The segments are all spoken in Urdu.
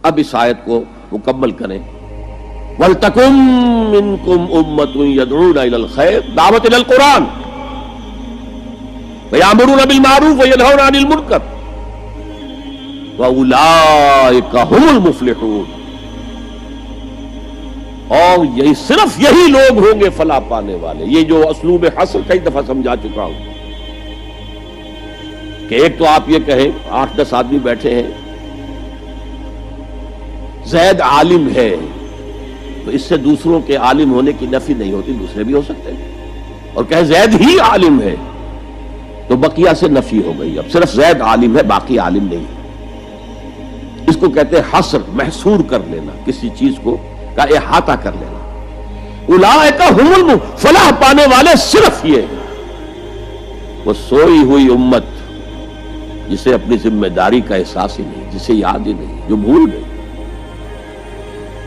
اب اس آیت کو مکمل کریں. وَلْتَكُن مِّنكُمْ أُمَّةٌ يَدْعُونَ إِلَى الْخَيْرِ دعوت إِلَى الْقُرْآنِ وَيَأْمُرُونَ بِالْمَعْرُوفِ وَيَنْهَوْنَ عَنِ الْمُنكَرِ وَأُولَٰئِكَ هُمُ الْمُفْلِحُونَ. اور یہی صرف یہی لوگ ہوں گے فلاح پانے والے. یہ جو اسلوب حصر کئی دفعہ سمجھا چکا ہوں کہ ایک تو آپ یہ کہیں 8-10 آدمی بیٹھے ہیں زید عالم ہے تو اس سے دوسروں کے عالم ہونے کی نفی نہیں ہوتی, دوسرے بھی ہو سکتے ہیں. اور کہیں زید ہی عالم ہے تو بقیہ سے نفی ہو گئی. اب صرف زید عالم ہے باقی عالم نہیں. اس کو کہتے ہیں حصر, محصور کر لینا, کسی چیز کو کا احاطہ کر لینا. اولئک هم فلاح پانے والے صرف یہ وہ سوئی ہوئی امت جسے اپنی ذمہ داری کا احساس ہی نہیں, جسے یاد ہی نہیں, جو بھول گئی,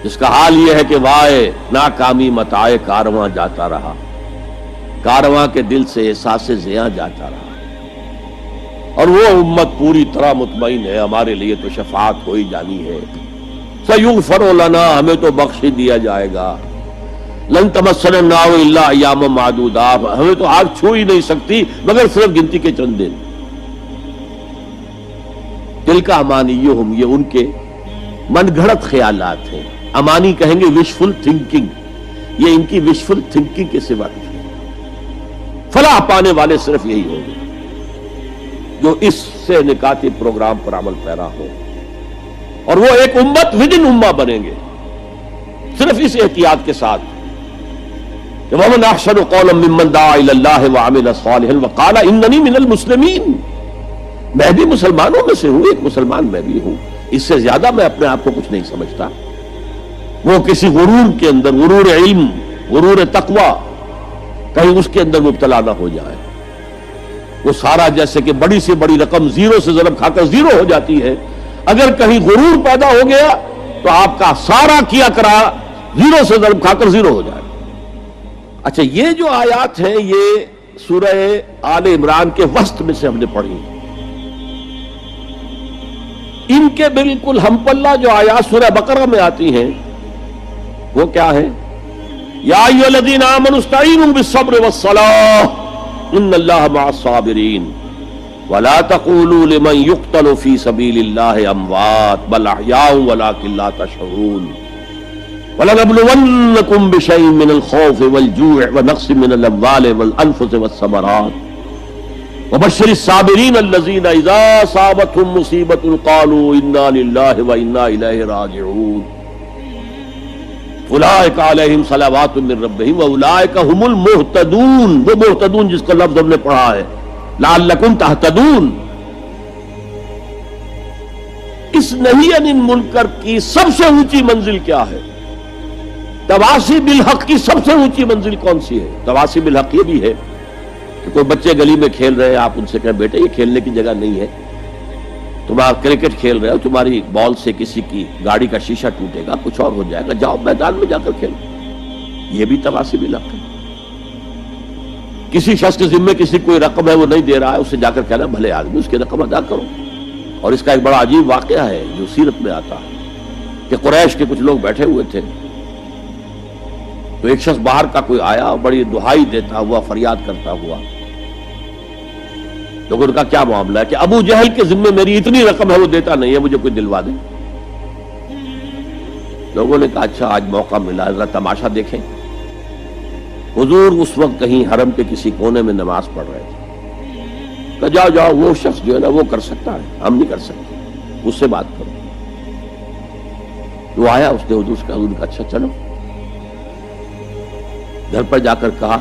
جس کا حال یہ ہے کہ وائے ناکامی متاع کارواں جاتا رہا, کارواں کے دل سے احساس زیاں جاتا رہا. اور وہ امت پوری طرح مطمئن ہے ہمارے لیے تو شفاعت ہو ہی جانی ہے. سیغفر لنا, ہمیں تو بخش ہی دیا جائے گا. لن تمسنا النار الا ایاما معدودات, ہمیں تو آگ چھو ہی نہیں سکتی مگر صرف گنتی کے چند دن. تلک امانیہم, یہ ان کے من گھڑت خیالات ہیں. امانی کہیں گے وشفل تھنکنگ, یہ ان کی وشفل تھنکنگ کے سوا کچھ نہیں. فلاح پانے والے صرف یہی ہوں گے جو اس سے نکاتی پروگرام پر عمل پیرا ہو, اور وہ ایک امت ودن امہ بنیں گے صرف اس احتیاط کے ساتھ کہ وَمَنْ أَحْسَنُ قَوْلًا مِّمَّنْ دَعَا إِلَى اللَّهِ وَعَمِلَ صَالِحًا وَقَالَ إِنَّنِي مِنَ الْمُسْلِمِينَ. میں بھی مسلمانوں میں سے ہوں, ایک مسلمان میں بھی ہوں. اس سے زیادہ میں اپنے آپ کو کچھ نہیں سمجھتا. وہ کسی غرور کے اندر, غرور علم, غرور تقوی, کہیں اس کے اندر مبتلا نہ ہو جائے. وہ سارا جیسے کہ بڑی سے بڑی رقم زیرو سے ضرب کھا کر زیرو ہو جاتی ہے, اگر کہیں غرور پیدا ہو گیا تو آپ کا سارا کیا کرا زیرو سے ضرب کھا کر زیرو ہو جائے. اچھا, یہ جو آیات ہیں یہ سورہ آل عمران کے وسط میں سے ہم نے پڑھی. ان کے بالکل ہم پلہ جو آیات سورہ بقرہ میں آتی ہیں وہ کیا ہے؟ یا ایھا الذین آمنوا استعینوا بالصبر والصلاۃ ان اللہ مع الصابرین ولا تقولوا لمن يقتل في سبيل الله اموات بل احياء ولكن لا تشعرون ولنبلونكم بشيء من الخوف والجوع ونقص من الاموال والانفس والثمرات وبشر الصابرين الذين اذا اصابتهم مصيبة قالوا انا لله وانا اليه راجعون اولئک علیہم صلوات من ربہم واولئک هم المہتدون. وہ محتدون جس کا لفظ ہم نے پڑھا ہے لعلکم تہتدون. اس نہی عن المنکر کی سب سے اونچی منزل کیا ہے؟ تواصی بالحق کی سب سے اونچی منزل کون سی ہے؟ تواصی بالحق یہ بھی ہے کہ کوئی بچے گلی میں کھیل رہے ہیں, آپ ان سے کہیں بیٹے یہ کھیلنے کی جگہ نہیں ہے, تمہارا کرکٹ کھیل رہے ہو, تمہاری بال سے کسی کی گاڑی کا شیشہ ٹوٹے گا, کچھ اور ہو جائے گا, جاؤ میدان میں جا کر کھیلو. یہ بھی تواصی بالحق ہے. کسی شخص کے ذمے کسی کوئی رقم ہے وہ نہیں دے رہا ہے, اس سے جا کر کہنا بھلے آدمی اس کی رقم ادا کرو. اور اس کا ایک بڑا عجیب واقعہ ہے جو سیرت میں آتا ہے کہ قریش کے کچھ لوگ بیٹھے ہوئے تھے تو ایک شخص باہر کا کوئی آیا اور بڑی دہائی دیتا ہوا, فریاد کرتا ہوا. لوگوں نے کہا کیا معاملہ ہے؟ کہ ابو جہل کے ذمے میری اتنی رقم ہے وہ دیتا نہیں ہے, مجھے کوئی دلوا دے. لوگوں نے کہا اچھا آج موقع ملا, ذرا تماشا دیکھیں. حضور اس وقت کہیں حرم کے کسی کونے میں نماز پڑھ رہے تھے. کہا جاؤ جاؤ, وہ شخص جو ہے نا وہ کر سکتا ہے, ہم نہیں کر سکتے, اس سے بات کرو. وہ آیا, اس نے حضور سے کہا, اچھا چلو. گھر پر جا کر کہا,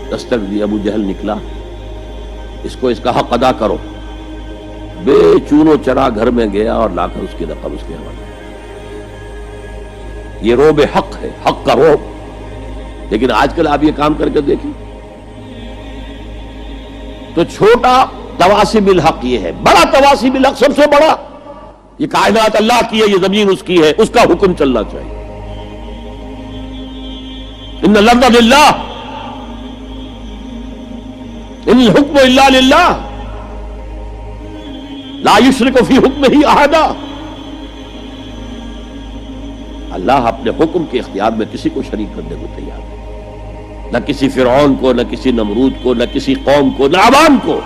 دستک دی, ابو جہل نکلا, اس کو اس کا حق ادا کرو. بے چونو چرا گھر میں گیا اور لا کر اس کی رقم اس کے حوالے. یہ روب حق ہے, حق کا روب. لیکن آج کل آپ یہ کام کر کے دیکھیں تو چھوٹا تواصی بالحق یہ ہے, بڑا تواصی بالحق سب سے بڑا. یہ کائنات اللہ کی ہے, یہ زمین اس کی ہے, اس کا حکم چلنا چاہیے. ان الارض للہ ان الحکم الا للہ لا یشرک فی حکمہ احدا. اللہ اپنے حکم کے اختیار میں کسی کو شریک کرنے کو تیار ہے، نہ کسی فرعون کو، نہ کسی نمرود کو، نہ کسی قوم کو، نہ عوام کو،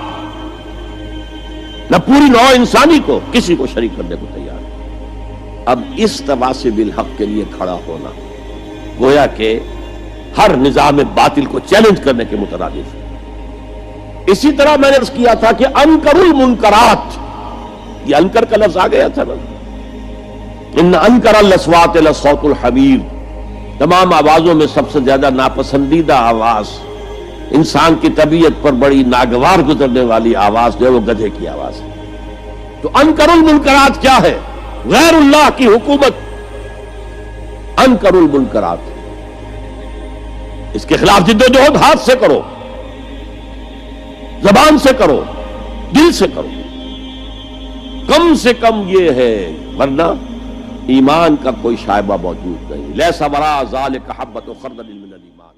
نہ پوری نوع انسانی کو، کسی کو شریک کرنے کو تیار ہے۔ اب اس تواصب الحق کے لیے کھڑا ہونا گویا کہ ہر نظام باطل کو چیلنج کرنے کے مترادف ہے۔ اسی طرح میں نے عرض کیا تھا کہ انکر المنکرات، یہ انکر کا لفظ آ گیا تھا نا، ان انکر الاصوات لصوت الحمیر، تمام آوازوں میں سب سے زیادہ ناپسندیدہ آواز، انسان کی طبیعت پر بڑی ناگوار گزرنے والی آواز جو ہے وہ گدھے کی آواز ہے۔ تو انکر المنکرات کیا ہے؟ غیر اللہ کی حکومت انکر المنکرات، اس کے خلاف جد و جہد ہاتھ سے کرو، زبان سے کرو، دل سے کرو، کم سے کم یہ ہے، ورنہ ایمان کا کوئی شائبہ موجود نہیں۔ لیس وراء ذالک حبۃ خردل من الایمان۔